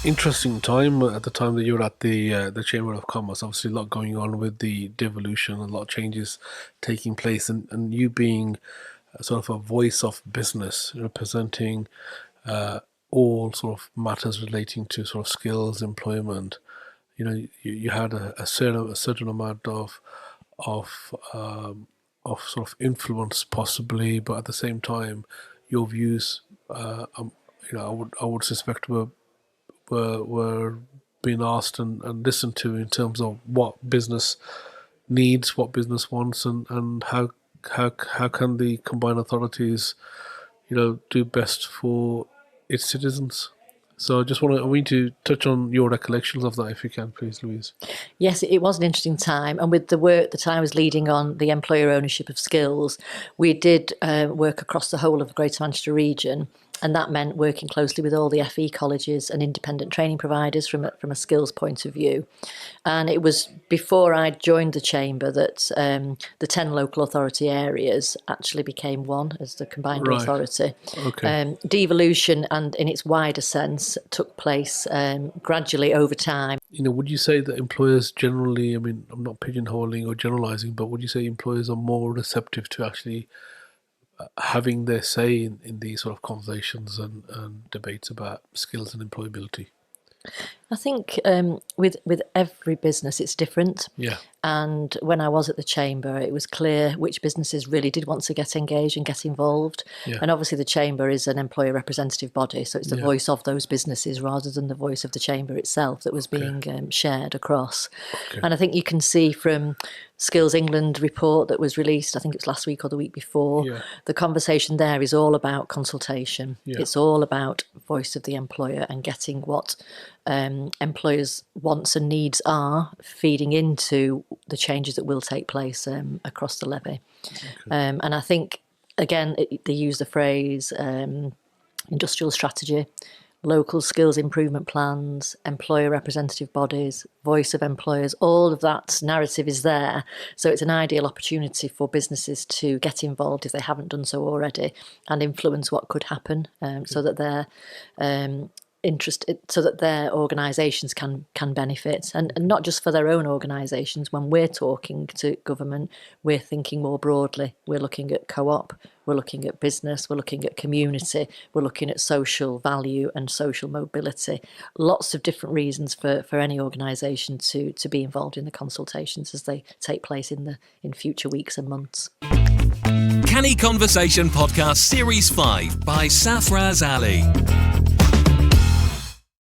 interesting time at the time that you were at the Chamber of Commerce. Obviously, a lot going on with the devolution, a lot of changes taking place, and you being sort of a voice of business, representing all sort of matters relating to sort of skills, employment. You had a certain amount of sort of influence possibly, but at the same time, your views, I would suspect were being asked and listened to in terms of what business needs, what business wants, and how can the combined authorities, do best for its citizens. So I want to touch on your recollections of that, if you can, please, Louise. Yes, it was an interesting time. And with the work that I was leading on the employer ownership of skills, we did work across the whole of the Greater Manchester region. And that meant working closely with all the FE colleges and independent training providers from a skills point of view. And it was before I joined the Chamber that the 10 local authority areas actually became one as the combined Right. authority. Okay. Devolution, and in its wider sense, took place gradually over time. Would you say that employers generally, I mean, I'm not pigeonholing or generalizing, but would you say employers are more receptive to actually having their say in these sort of conversations and debates about skills and employability? I think with every business it's different. Yeah. And when I was at the Chamber, it was clear which businesses really did want to get engaged and get involved. Yeah. And obviously the Chamber is an employer representative body, so it's the Yeah. voice of those businesses rather than the voice of the Chamber itself that was being shared across. Okay. And I think you can see from Skills England report that was released, I think it was last week or the week before, Yeah. the conversation there is all about consultation. Yeah. It's all about voice of the employer and getting what employers' wants and needs are, feeding into the changes that will take place across the levy. Okay. And I think, again, they use the phrase industrial strategy, local skills improvement plans, employer representative bodies, voice of employers, all of that narrative is there. So it's an ideal opportunity for businesses to get involved if they haven't done so already and influence what could happen so that they're so that their organisations can benefit, and not just for their own organisations. When we're talking to government, we're thinking more broadly. We're looking at co-op, we're looking at business, we're looking at community, we're looking at social value and social mobility. Lots of different reasons for any organisation to be involved in the consultations as they take place in future weeks and months. Canny Conversation Podcast Series 5 by Safaraz Ali.